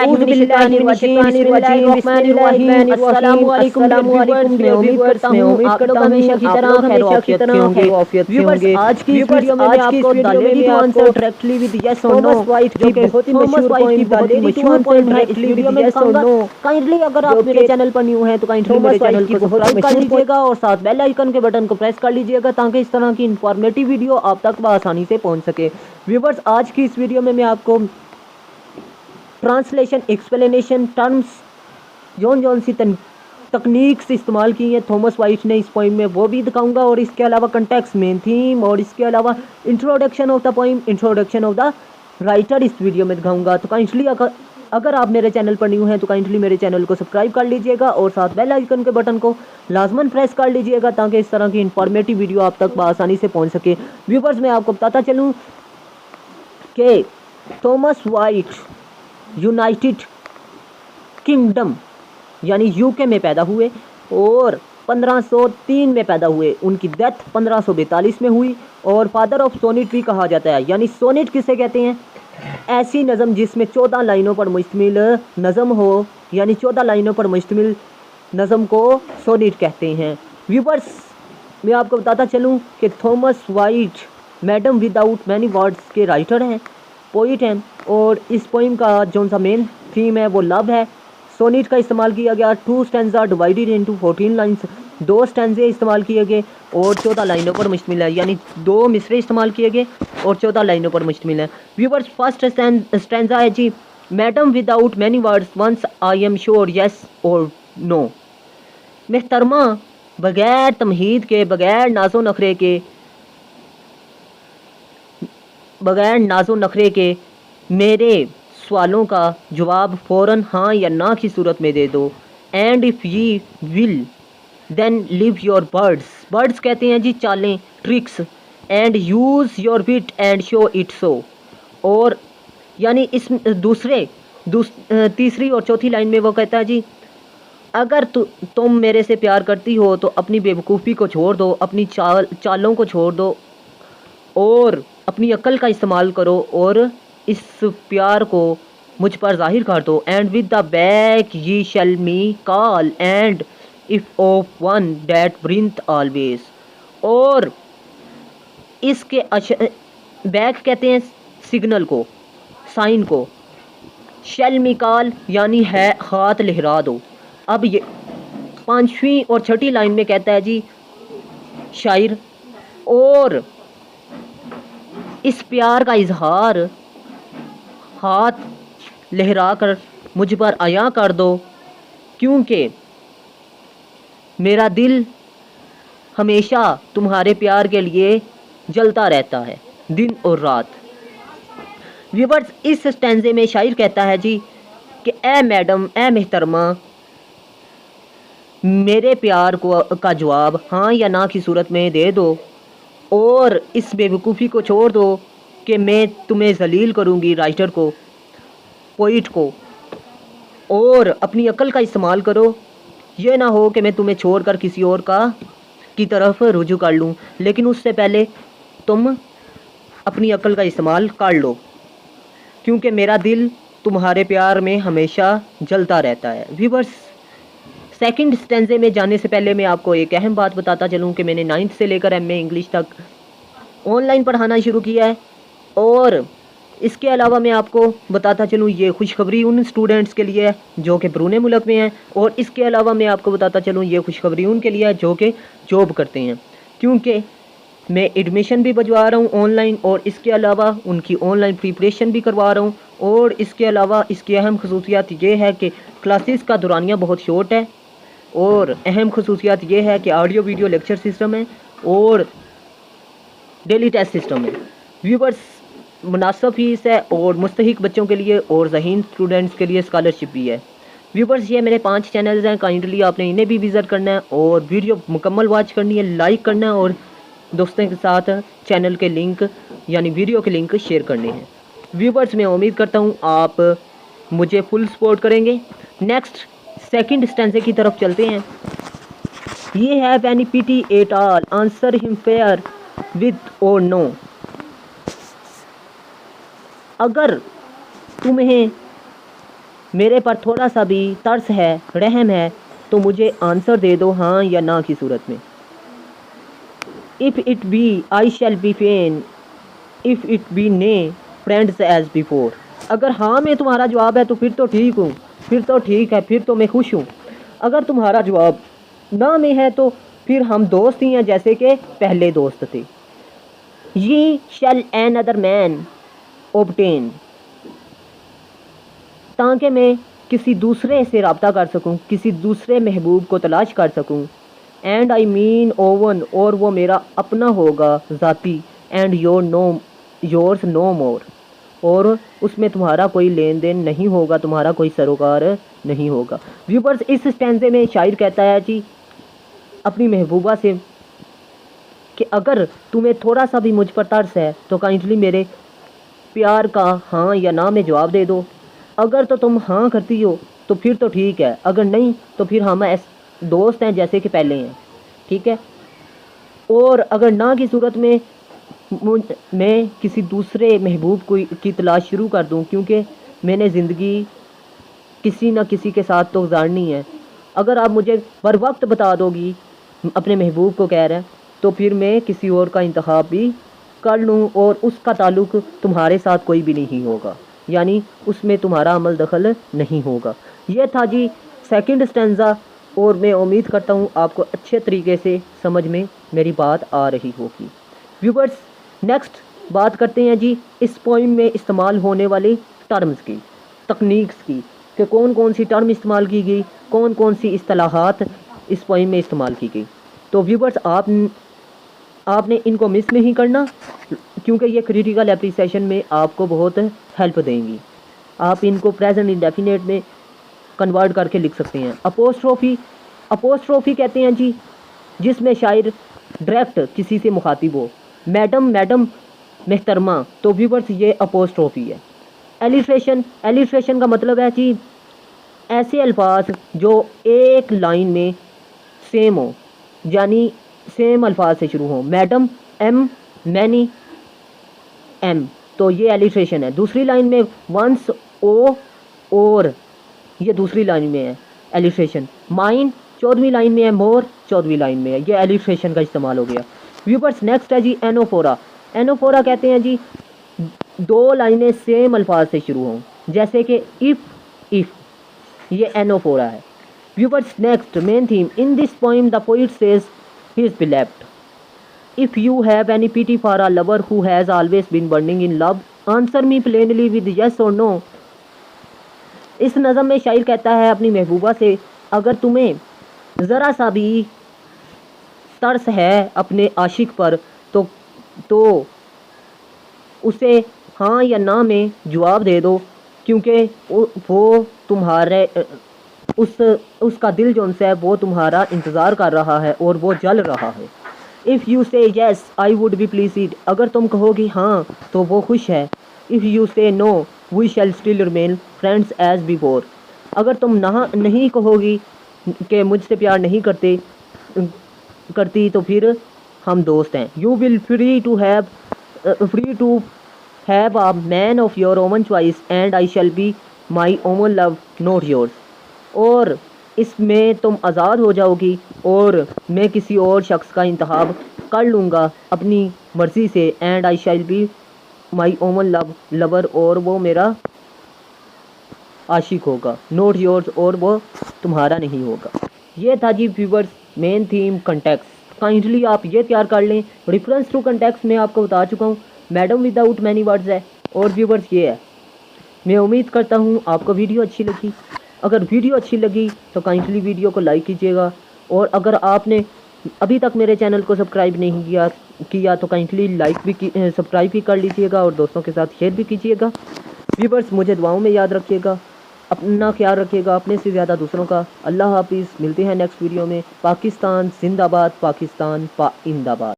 आज की इस वीडियो में मैं आपको the lady to answer directly with yes और नो जो कि बहुत ही मशहूर point the lady to answer है इस वीडियो में दिखाऊंगा। काइंडली अगर आप मेरे चैनल पर न्यू हैं तो काइंडली मेरे चैनल को सब्सक्राइब कर लीजिएगा और साथ बेल आइकन के बटन को प्रेस कर लीजिएगा ताकि इस तरह की इंफॉर्मेटिव वीडियो आप तक आसानी से पहुंच सके। व्यूअर्स, आज की इस वीडियो में मैं आपको ट्रांसलेशन, एक्सप्लेनेशन, टर्म्स, जौन सी तकनीक्स इस्तेमाल की हैं थॉमस वाइट ने इस पोइम में वो भी दिखाऊंगा और इसके अलावा कंटेक्स्ट, मेन थीम और इसके अलावा introduction of the poem, introduction of the writer इस वीडियो में दिखाऊंगा। तो काइंडली अगर आप मेरे चैनल पर न्यू हैं तो काइंडली मेरे चैनल को सब्सक्राइब कर लीजिएगा और साथ बेल आइकन के बटन को लाजमन प्रेस कर लीजिएगा ताकि इस तरह की इंफॉर्मेटिव वीडियो आप तक आसानी से पहुँच सके। व्यूअर्स, मैं आपको बताता चलूँ कि थॉमस वाइट यूनाइटेड किंगडम यानी यूके में पैदा हुए और 1503 में पैदा हुए। उनकी डेथ 1542 में हुई और फादर ऑफ सोनेट भी कहा जाता है। यानी सोनेट किसे कहते हैं? ऐसी नज़म जिसमें 14 लाइनों पर मुश्तमिल नज़म हो, यानी 14 लाइनों पर मुश्तमिल नज़म को सोनेट कहते हैं। व्यूअर्स, मैं आपको बताता चलूँ कि Thomas white madam without many words के राइटर हैं, पोइट हैं और इस पोइम का जो सा मेन थीम है वो लव है। सोनेट का इस्तेमाल किया गया 2 स्टैंजा डिवाइडेड इनटू 14 लाइन्स, 2 स्टैंजे इस्तेमाल किए गए और 14 लाइनों पर मुश्तमिल है। यानी 2 मिसरे इस्तेमाल किए गए और 14 लाइनों पर मुश्तमिल है। व्यूअर्स, फर्स्ट स्टैंजा है जी, madam without many words once I am sure yes और नो। मेहतरमा, बगैर तमहीद के, बगैर नाजो नखरे के मेरे सवालों का जवाब फ़ौरन हाँ या ना की सूरत में दे दो। And if ye will then leave your bourds कहते हैं जी चालें, tricks, and use your wit and show it so. और यानी इस तीसरी और चौथी लाइन में वो कहता है जी, अगर तुम मेरे से प्यार करती हो तो अपनी बेवकूफ़ी को छोड़ दो, अपनी चालों को छोड़ दो और अपनी अक्ल का इस्तेमाल करो और इस प्यार को मुझ पर जाहिर कर दो। And with the beck ye shall me call and if of one that burneth always. और इसके बैक कहते हैं सिग्नल को, साइन को, शैल मी कॉल यानी है हाथ लहरा दो। अब ये 5वीं और 6ठी लाइन में कहता है जी शायर, और इस प्यार का इजहार हाथ लहरा कर मुझ पर आया कर दो, क्योंकि मेरा दिल हमेशा तुम्हारे प्यार के लिए जलता रहता है दिन और रात। व्यूअर्स, इस स्टैंजे में शायर कहता है जी कि ए मैडम, ए मेहतरमा, मेरे प्यार का जवाब हाँ या ना की सूरत में दे दो और इस बेवकूफ़ी को छोड़ दो कि मैं तुम्हें जलील करूँगी, राइटर को, पोइट को, और अपनी अक्ल का इस्तेमाल करो। ये ना हो कि मैं तुम्हें छोड़कर किसी और की तरफ रुजू कर लूँ, लेकिन उससे पहले तुम अपनी अक्ल का इस्तेमाल कर लो, क्योंकि मेरा दिल तुम्हारे प्यार में हमेशा जलता रहता है। व्यूअर्स, सेकंड स्टैंजे में जाने से पहले मैं आपको एक अहम बात बताता चलूँ कि मैंने 9th से लेकर MA इंग्लिश तक ऑनलाइन पढ़ाना शुरू किया है। और इसके अलावा मैं आपको बताता चलूँ, ये खुशखबरी उन स्टूडेंट्स के लिए है जो कि बैरून मुल्क में हैं, और इसके अलावा मैं आपको बताता चलूँ ये खुशखबरी उनके लिए है जो कि जॉब करते हैं, क्योंकि मैं एडमिशन भी भिजवा रहा हूँ ऑनलाइन और इसके अलावा उनकी ऑनलाइन प्रिपरेशन भी करवा रहा हूँ। और इसके अलावा इसकी अहम खसूसियात ये है कि क्लासेस का दौरानिया बहुत शॉर्ट है और अहम खसूसियात ये है कि ऑडियो वीडियो लेक्चर सिस्टम है और डेली टेस्ट सिस्टम है। व्यूअर्स, मुनासिब फीस है और मुस्तहिक बच्चों के लिए और ज़हीन स्टूडेंट्स के लिए स्कॉलरशिप भी है। व्यूअर्स, ये मेरे 5 चैनल्स हैं, काइंडली आपने इन्हें भी विज़िट करना है और वीडियो मुकम्मल वॉच करनी है, लाइक करना है और दोस्तों के साथ चैनल के लिंक यानी वीडियो के लिंक शेयर करने हैं। व्यूअर्स, मैं उम्मीद करता हूँ आप मुझे फुल सपोर्ट करेंगे। नेक्स्ट सेकंड स्टैंजे की तरफ चलते हैं। ये है any pity at all, answer him fair with और नो। अगर तुम्हें मेरे पर थोड़ा सा भी तरस है, रहम है, तो मुझे आंसर दे दो हाँ या ना की सूरत में। If it be I shall be fain, if it be nay friends as before. अगर हाँ में तुम्हारा जवाब है तो फिर तो ठीक हूँ, फिर तो ठीक है, फिर तो मैं खुश हूँ। अगर तुम्हारा जवाब ना में है तो फिर हम दोस्त ही हैं जैसे कि पहले दोस्त थे। ये शैल एन अदर मैन ओबटेन, ताकि मैं किसी दूसरे से रब्ता कर सकूं, किसी दूसरे महबूब को तलाश कर सकूं। एंड आई मीन ओवन, और वो मेरा अपना होगा ज़ाती। एंड योर्स नो मोर, और उसमें तुम्हारा कोई लेन देन नहीं होगा, तुम्हारा कोई सरोकार नहीं होगा। व्यूवर्स, इस स्टैंजे में शायर कहता है जी अपनी महबूबा से कि अगर तुम्हें थोड़ा सा भी मुझ पर तरस है तो काइंडली मेरे प्यार का हाँ या ना में जवाब दे दो। अगर तो तुम हाँ करती हो तो फिर तो ठीक है, अगर नहीं तो फिर हम दोस्त हैं जैसे कि पहले हैं, ठीक है। और अगर ना की सूरत में मैं किसी दूसरे महबूब की तलाश शुरू कर दूं, क्योंकि मैंने ज़िंदगी किसी न किसी के साथ तो गुजारनी है। अगर आप मुझे बर वक्त बता दोगी अपने महबूब को कह रहे हैं, तो फिर मैं किसी और का इंतखाब भी कर लूँ और उसका ताल्लुक़ तुम्हारे साथ कोई भी नहीं होगा, यानी उसमें तुम्हारा अमल दखल नहीं होगा। यह था जी सेकंड स्टैंजा, और मैं उम्मीद करता हूँ आपको अच्छे तरीके से समझ में मेरी बात आ रही होगी। व्यूवर्स, नेक्स्ट बात करते हैं जी इस पोइम में इस्तेमाल होने वाले टर्म्स की, तकनीक्स की, कि कौन कौन सी टर्म इस्तेमाल की गई, कौन कौन सी इस्तेलाहात इस पोइम में इस्तेमाल की गई। तो व्यूवर्स, आपने इनको मिस नहीं करना, क्योंकि ये क्रिटिकल एप्रिसिएशन में आपको बहुत हेल्प देंगी। आप इनको प्रेजेंट इंडेफिनेट में कन्वर्ट करके लिख सकते हैं। अपोस्ट्रोफी कहते हैं जी जिसमें शायर डायरेक्ट किसी से मुखातिब हो। मैडम मेहतरमा, तो व्यूवर्स ये अपोस्ट्रोफी है। एलिट्रेशन का मतलब है जी ऐसे अल्फाज जो एक लाइन में सेम हो, यानी सेम अल्फाज से शुरू हो। मैडम एम, मैनी एम, तो ये एलिट्रेशन है। दूसरी लाइन में वंस ओ और, ये दूसरी लाइन में है एलिट्रेशन। माइन 14वीं लाइन में है, मोर 14वीं लाइन में है, ये एलिट्रेशन का इस्तेमाल हो गया। व्यूवर्स, नेक्स्ट है जी एनोफोरा। एनोफोरा कहते हैं जी दो लाइनें सेम अल्फाज से शुरू हों, जैसे कि इफ़, ये एनोफोरा है। Viewers, next main theme in this poem the poet says he is beloved, if you have any pity for a lover who has always been burning in love, answer me plainly with yes और no. इस नज़म में शायर कहता है अपनी महबूबा से, अगर तुम्हें ज़रा सा भी तरस है अपने आशिक पर तो उसे हाँ या ना में जवाब दे दो, क्योंकि वो तुम्हारे उसका दिल जो है वो तुम्हारा इंतज़ार कर रहा है और वो जल रहा है। If you say yes I would be pleased, अगर तुम कहोगी हाँ तो वो खुश है। If you say no we shall still remain friends as before, अगर तुम नहीं कहोगी कि मुझसे प्यार नहीं करती तो फिर हम दोस्त हैं। You will free to have a man of your own choice and I shall be my own love not yours, और इसमें तुम आज़ाद हो जाओगी और मैं किसी और शख्स का इंतखाब कर लूँगा अपनी मर्ज़ी से। And I shall be my oven lover, और वो मेरा आशिक होगा, नॉट योर्स, और वो तुम्हारा नहीं होगा। ये था जी viewers main theme context. Kindly आप ये तैयार कर लें। रेफरेंस टू कंटेक्स्ट में आपको बता चुका हूँ, मैडम विदाउट मैनी वर्ड्स है। और व्यूवर्स ये है, मैं उम्मीद करता हूँ आपको वीडियो अच्छी लगी। अगर वीडियो अच्छी लगी तो काइंडली वीडियो को लाइक कीजिएगा, और अगर आपने अभी तक मेरे चैनल को सब्सक्राइब नहीं किया तो काइंडली सब्सक्राइब भी कर लीजिएगा और दोस्तों के साथ शेयर भी कीजिएगा। व्यूवर्स, मुझे दुआओं में याद रखिएगा, अपना ख्याल रखिएगा, अपने से ज़्यादा दूसरों का। अल्लाह हाफिज़, मिलते हैं नेक्स्ट वीडियो में। पाकिस्तान जिंदाबाद, पाकिस्तान पाइंदाबाद।